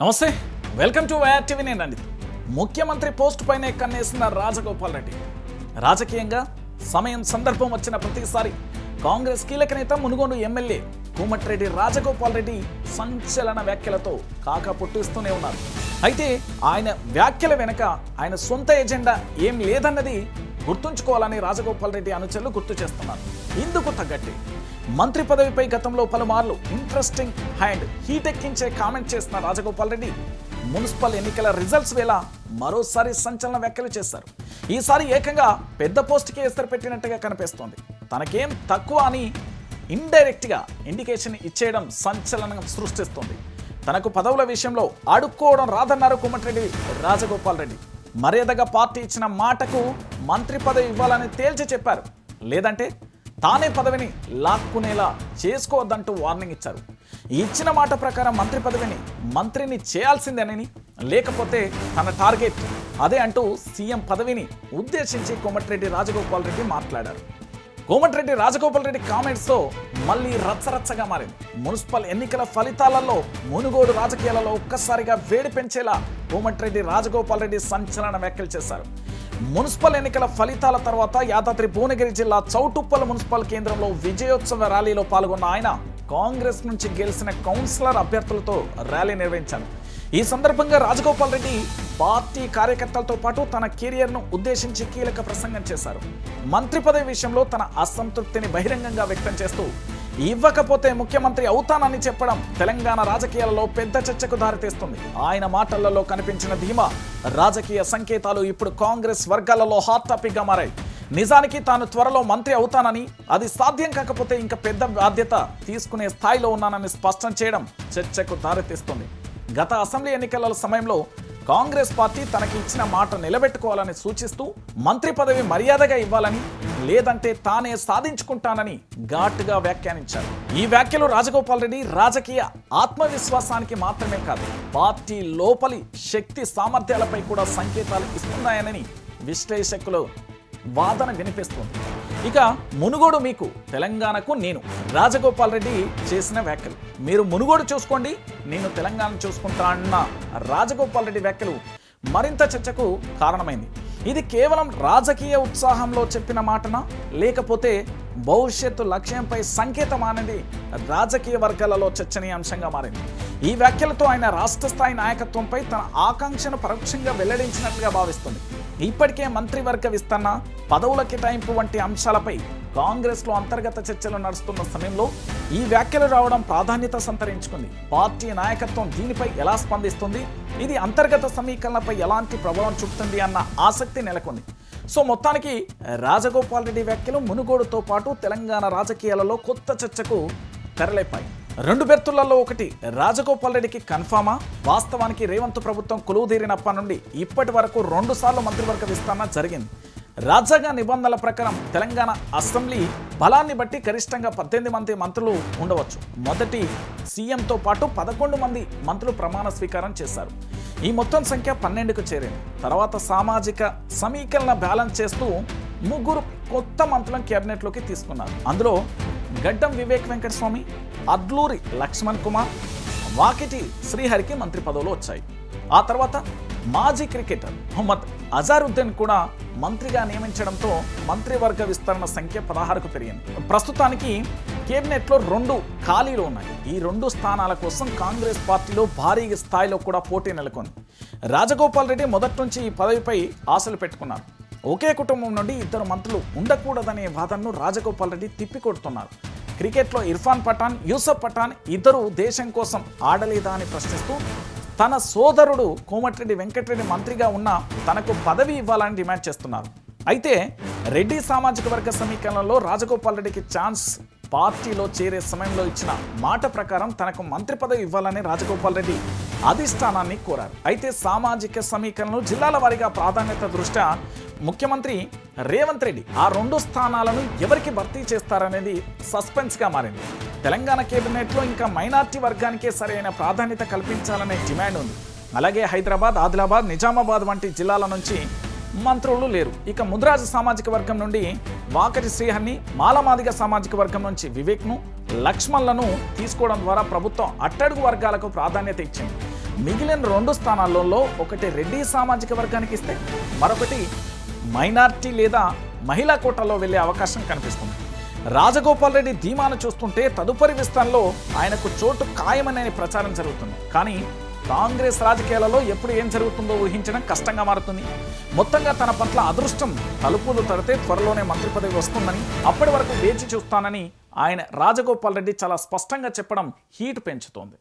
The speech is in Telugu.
నమస్తే, వెల్కమ్ టు వైఆర్ టీవీ. నేను రంజిత్. ముఖ్యమంత్రి పోస్ట్ పైనే కన్నేసిన రాజగోపాల్ రెడ్డి. రాజకీయంగా సమయం సందర్భం వచ్చిన ప్రతిసారి కాంగ్రెస్ కీలక నేత మునుగోడు ఎమ్మెల్యే కోమటిరెడ్డి రాజగోపాల్ రెడ్డి సంచలన వ్యాఖ్యలతో కాకా పుట్టిస్తూనే ఉన్నారు. అయితే ఆయన వ్యాఖ్యల వెనక ఆయన సొంత ఎజెండా ఏం లేదన్నది గుర్తుంచుకోవాలని రాజగోపాల్ రెడ్డి అనుచరులు గుర్తు చేస్తున్నారు. ఇందుకు తగ్గట్టే మంత్రి పదవిపై గతంలో పలుమార్లు ఇంట్రెస్టింగ్ అండ్ హీటెక్కించే కామెంట్ చేసిన రాజగోపాల్ రెడ్డి మున్సిపల్ ఎన్నికల రిజల్ట్స్ వేళ మరోసారి సంచలన వ్యాఖ్యలు చేశారు. ఈసారి ఏకంగా పెద్ద పోస్టుకి ఎస్తరు పెట్టినట్టుగా కనిపిస్తోంది. తనకేం తక్కువ అని ఇండైరెక్ట్గా ఇండికేషన్ ఇచ్చేయడం సంచలనం సృష్టిస్తుంది. తనకు పదవుల విషయంలో అడుక్కోవడం రాదన్నారు కోమటిరెడ్డి రాజగోపాల్ రెడ్డి. మర్యాదగా పార్టీ ఇచ్చిన మాటకు మంత్రి పదవి ఇవ్వాలని తేల్చి చెప్పారు. లేదంటే తానే పదవిని లాక్కునేలా చేసుకోవద్దంటూ వార్నింగ్ ఇచ్చారు. ఇచ్చిన మాట ప్రకారం మంత్రి పదవిని మంత్రిని చేయాల్సిందేనని, లేకపోతే తన టార్గెట్ అదే అంటూ సీఎం పదవిని ఉద్దేశించి కోమటిరెడ్డి రాజగోపాల్ రెడ్డి మాట్లాడారు. కోమటిరెడ్డి రాజగోపాల్ రెడ్డి కామెంట్స్తో మళ్ళీ రచ్చరచ్చగా మారింది. మున్సిపల్ ఎన్నికల ఫలితాలలో మునుగోడు రాజకీయాలలో ఒక్కసారిగా వేడి పెంచేలా కోమటిరెడ్డి రాజగోపాల్ రెడ్డి సంచలన వ్యాఖ్యలు చేశారు. మున్సిపల్ ఎన్నికల ఫలితాల తర్వాత యాదాద్రి భువనగిరి జిల్లా చౌటుప్పల్ మున్సిపల్ కేంద్రంలో విజయోత్సవ ర్యాలీలో పాల్గొన్న ఆయన కాంగ్రెస్ నుంచి గెలిచిన కౌన్సిలర్ అభ్యర్థులతో ర్యాలీ నిర్వహించారు. ఈ సందర్భంగా రాజగోపాల్ రెడ్డి పార్టీ కార్యకర్తలతో పాటు తన కెరియర్ను ఉద్దేశించి కీలక ప్రసంగం చేశారు. మంత్రి పదవి విషయంలో తన అసంతృప్తిని బహిరంగంగా వ్యక్తం చేస్తూ ఇవ్వకపోతే ముఖ్యమంత్రి అవుతానని చెప్పడం తెలంగాణ రాజకీయాలలో పెద్ద చర్చకు దారితీస్తుంది. ఆయన మాటలలో కనిపించిన ధీమా రాజకీయ సంకేతాలు ఇప్పుడు కాంగ్రెస్ వర్గాలలో హాట్ టాపిక్గా మారాయి. నిజానికి తాను త్వరలో మంత్రి అవుతానని, అది సాధ్యం కాకపోతే ఇంకా పెద్ద బాధ్యత తీసుకునే స్థాయిలో ఉన్నానని స్పష్టం చేయడం చర్చకు దారితీస్తుంది. గత అసెంబ్లీ ఎన్నికల సమయంలో కాంగ్రెస్ పార్టీ తనకి ఇచ్చిన మాట నిలబెట్టుకోవాలని సూచిస్తూ మంత్రి పదవి మర్యాదగా ఇవ్వాలని, లేదంటే తానే సాధించుకుంటానని ఘాటుగా వ్యాఖ్యానించారు. ఈ వ్యాఖ్యలు రాజగోపాల్ రెడ్డి రాజకీయ ఆత్మవిశ్వాసానికి మాత్రమే కాదు, పార్టీ లోపలి శక్తి సామర్థ్యాలపై కూడా సంకేతాలు ఇస్తున్నాయని విశ్లేషకులు వాదన వినిపిస్తుంది. ఇక మునుగోడు మీకు, తెలంగాణకు నేను, రాజగోపాల్ రెడ్డి చేసిన వ్యాఖ్యలు. మీరు మునుగోడు చూసుకోండి, నేను తెలంగాణ చూసుకుంటా అన్న రాజగోపాల్ రెడ్డి వ్యాఖ్యలు మరింత చర్చకు కారణమైంది. ఇది కేవలం రాజకీయ ఉత్సాహంలో చెప్పిన మాటనా, లేకపోతే భవిష్యత్తు లక్ష్యంపై సంకేతం అనేది రాజకీయ వర్గాలలో చర్చనీయాంశంగా మారింది. ఈ వ్యాఖ్యలతో ఆయన రాష్ట్ర స్థాయి నాయకత్వంపై తన ఆకాంక్షను పరోక్షంగా వెల్లడించినట్లుగా భావిస్తుంది. ఇప్పటికే మంత్రివర్గ విస్తరణ, పదవుల కేటాయింపు వంటి అంశాలపై కాంగ్రెస్లో అంతర్గత చర్చలు నడుస్తున్న సమయంలో ఈ వ్యాఖ్యలు రావడం ప్రాధాన్యత సంతరించుకుంది. పార్టీ నాయకత్వం దీనిపై ఎలా స్పందిస్తుంది, ఇది అంతర్గత సమీకరణలపై ఎలాంటి ప్రభావం చూపుతుంది అన్న ఆసక్తి నెలకొంది. సో మొత్తానికి రాజగోపాల్ రెడ్డి వ్యాఖ్యలు మునుగోడుతో పాటు తెలంగాణ రాజకీయాలలో కొత్త చర్చకు తెరలేపాయి. రెండు బెర్తులలో ఒకటి రాజగోపాల్ రెడ్డికి కన్ఫామా? వాస్తవానికి రేవంత్ ప్రభుత్వం కొలువుదీరినప్పటి నుండి ఇప్పటి వరకు 2 సార్లు మంత్రివర్గ విస్తరణ జరిగింది. రాజ్యాంగ నిబంధనల ప్రకారం తెలంగాణ అసెంబ్లీ బలాన్ని బట్టి గరిష్టంగా 18 మంది మంత్రులు ఉండవచ్చు. మొదటి సీఎంతో పాటు 11 మంది మంత్రులు ప్రమాణ స్వీకారం చేశారు. ఈ మొత్తం సంఖ్య 12కు చేరింది. తర్వాత సామాజిక సమీకరణ బ్యాలెన్స్ చేస్తూ 3 కొత్త మంత్రులను కేబినెట్లోకి తీసుకున్నారు. అందులో గడ్డం వివేక్ వెంకటస్వామి, అద్లూరి లక్ష్మణ్ కుమార్, వాకిటి శ్రీహరికి మంత్రి పదవులు వచ్చాయి. ఆ తర్వాత మాజీ క్రికెటర్ మొహమ్మద్ అజారుద్దీన్ కూడా మంత్రిగా నియమించడంతో మంత్రివర్గ విస్తరణ సంఖ్య 16కు పెరిగింది. ప్రస్తుతానికి కేబినెట్లో 2 ఖాళీలు ఉన్నాయి. ఈ 2 స్థానాల కోసం కాంగ్రెస్ పార్టీలో భారీ స్థాయిలో కూడా పోటీ నెలకొంది. రాజగోపాల్ రెడ్డి మొదటి నుంచి ఈ పదవిపై ఆశలు పెట్టుకున్నారు. ఒకే కుటుంబం నుండి 2 మంత్రులు ఉండకూడదనే వాదనను రాజగోపాల్ రెడ్డి తిప్పికొడుతున్నారు. క్రికెట్లో ఇర్ఫాన్ పఠాన్, యూసఫ్ పఠాన్ ఇద్దరు దేశం కోసం ఆడలేదా అని ప్రశ్నిస్తూ తన సోదరుడు కోమటిరెడ్డి వెంకటరెడ్డి మంత్రిగా ఉన్న తనకు పదవి ఇవ్వాలని డిమాండ్ చేస్తున్నారు. అయితే రెడ్డి సామాజిక వర్గ సమీకరణలో రాజగోపాల్ రెడ్డికి ఛాన్స్ పార్టీలో చేరే సమయంలో ఇచ్చిన మాట ప్రకారం తనకు మంత్రి పదవి ఇవ్వాలని రాజగోపాల్ రెడ్డి అధిష్టానాన్ని కోరారు. అయితే సామాజిక సమీకరణలు జిల్లాల వారీగా ప్రాధాన్యత దృష్ట్యా ముఖ్యమంత్రి రేవంత్ రెడ్డి ఆ 2 స్థానాలను ఎవరికి భర్తీ చేస్తారనేది సస్పెన్స్గా మారింది. తెలంగాణ కేబినెట్లో ఇంకా మైనార్టీ వర్గానికే సరైన ప్రాధాన్యత కల్పించాలనే డిమాండ్ ఉంది. అలాగే హైదరాబాద్, ఆదిలాబాద్, నిజామాబాద్ వంటి జిల్లాల నుంచి మంత్రులు లేరు. ఇక ముద్రాజు సామాజిక వర్గం నుండి వాకటి శ్రీహరిని, మాలమాదిగ సామాజిక వర్గం నుంచి వివేక్ను, లక్ష్మణ్లను తీసుకోవడం ద్వారా ప్రభుత్వం అట్టడుగు వర్గాలకు ప్రాధాన్యత ఇచ్చింది. మిగిలిన 2 స్థానాలలో ఒకటి రెడ్డి సామాజిక వర్గానికి ఇస్తే మరొకటి మైనార్టీ లేదా మహిళా కోటాలో వెళ్లే అవకాశం కనిపిస్తుంది. రాజగోపాల్ రెడ్డి ధీమాను చూస్తుంటే తదుపరి విస్తరణలో ఆయనకు చోటు ఖాయమనే ప్రచారం జరుగుతుంది. కానీ కాంగ్రెస్ రాజకీయాలలో ఎప్పుడు ఏం జరుగుతుందో ఊహించడం కష్టంగా మారుతుంది. మొత్తంగా తన పట్ల అదృష్టం తలుపులు తడితే త్వరలోనే మంత్రి పదవి వస్తుందని, అప్పటి వరకు వేచి చూస్తానని ఆయన రాజగోపాల్ రెడ్డి చాలా స్పష్టంగా చెప్పడం హీట్ పెంచుతోంది.